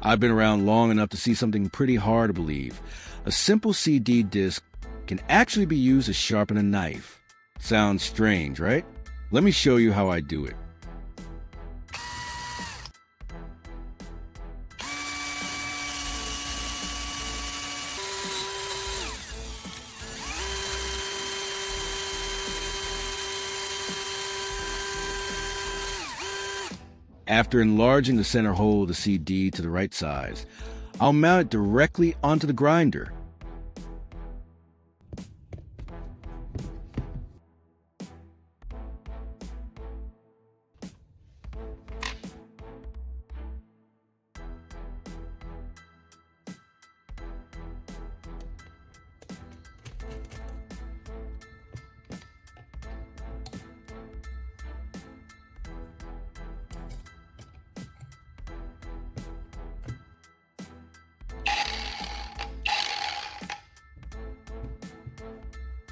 I've been around long enough to see something pretty hard to believe. A simple CD disc can actually be used to sharpen a knife. Sounds strange, right? Let me show you how I do it. After enlarging the center hole of the CD to the right size, I'll mount it directly onto the grinder.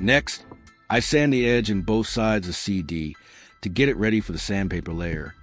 Next, I sand the edge in both sides of the CD to get it ready for the sandpaper layer.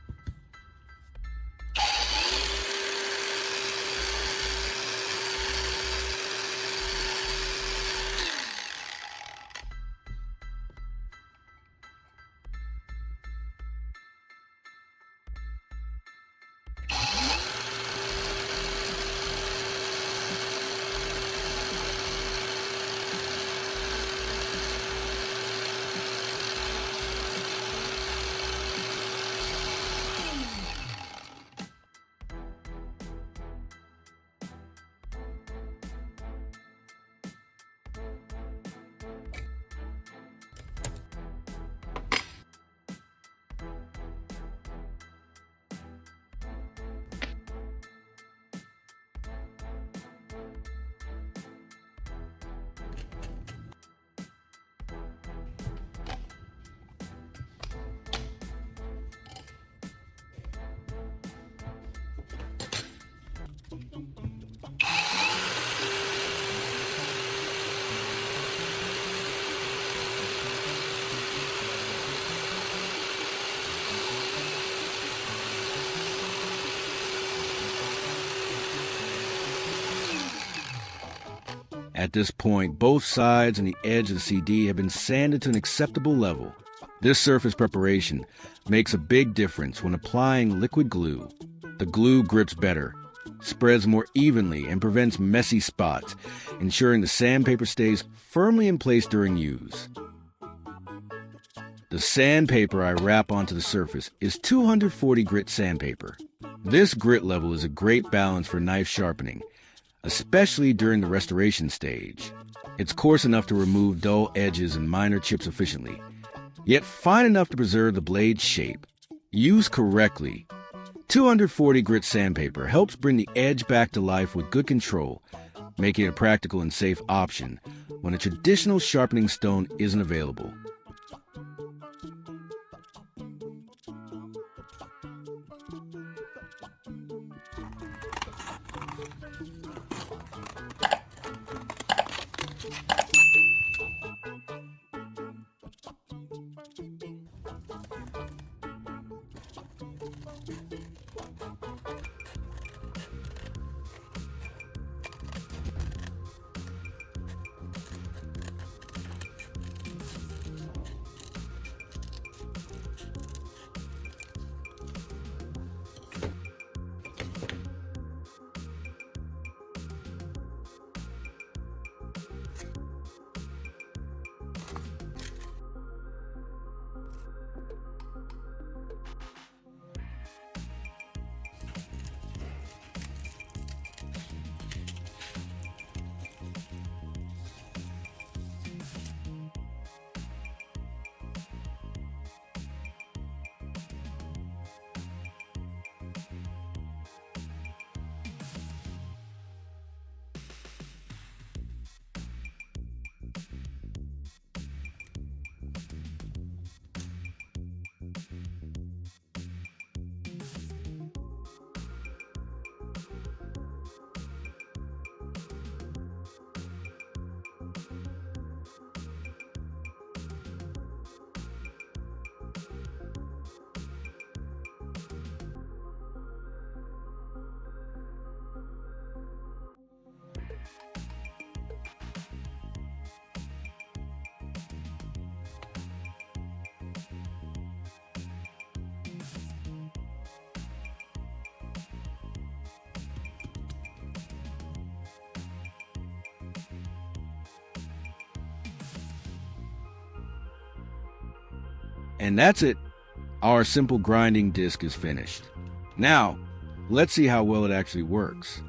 At this point, both sides and the edge of the CD have been sanded to an acceptable level. This surface preparation makes a big difference when applying liquid glue. The glue grips better, spreads more evenly, and prevents messy spots, ensuring the sandpaper stays firmly in place during use. The sandpaper I wrap onto the surface is 240 grit sandpaper. This grit level is a great balance for knife sharpening, especially during the restoration stage. It's coarse enough to remove dull edges and minor chips efficiently, yet fine enough to preserve the blade's shape. Used correctly, 240 grit sandpaper helps bring the edge back to life with good control, making it a practical and safe option when a traditional sharpening stone isn't available. And that's it. Our simple grinding disc is finished. Now, let's see how well it actually works.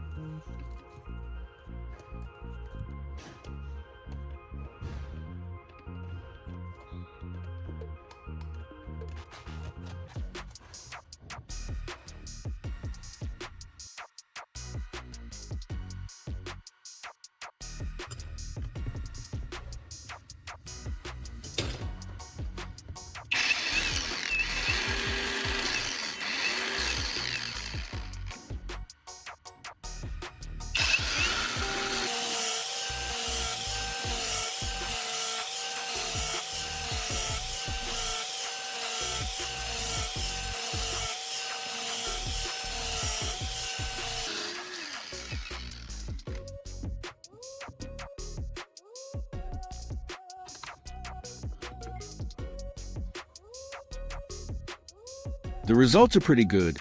The results are pretty good.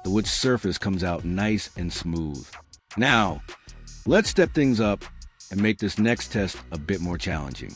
The wood surface comes out nice and smooth. Now, let's step things up and make this next test a bit more challenging.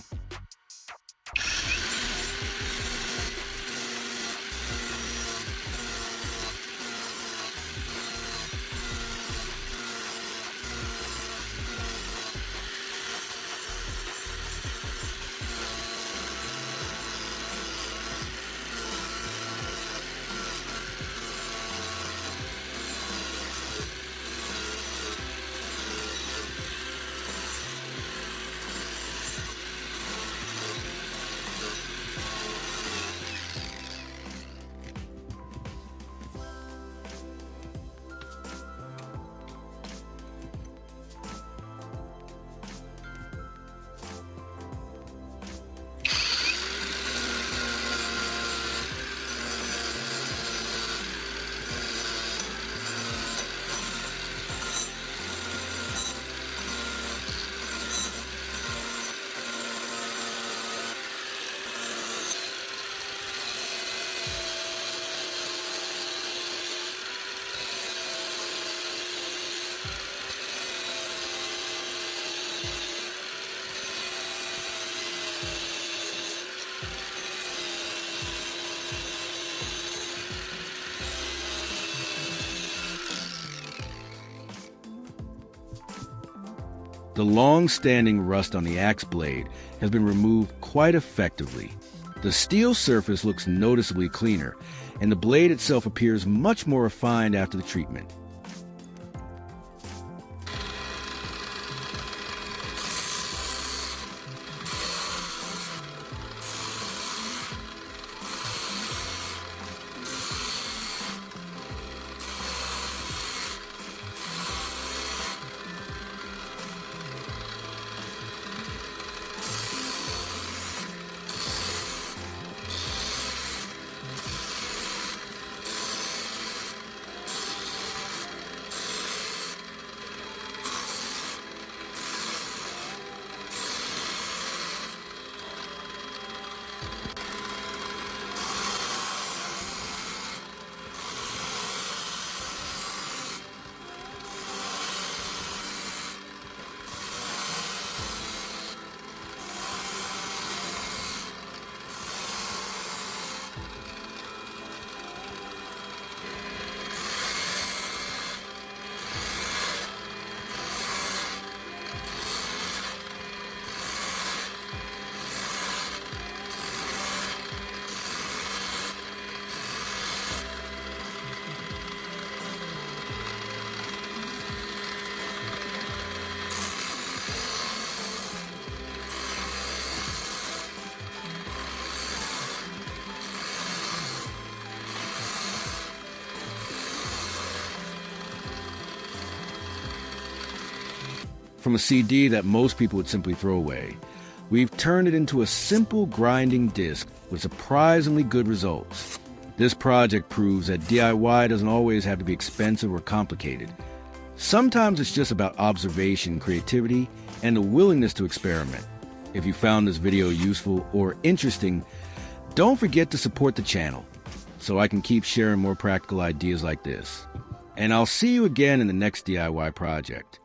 The long-standing rust on the axe blade has been removed quite effectively. The steel surface looks noticeably cleaner, and the blade itself appears much more refined after the treatment. From a CD that most people would simply throw away, we've turned it into a simple grinding disc with surprisingly good results. This project proves that DIY doesn't always have to be expensive or complicated. Sometimes it's just about observation, creativity, and the willingness to experiment. If you found this video useful or interesting, don't forget to support the channel so I can keep sharing more practical ideas like this. And I'll see you again in the next DIY project.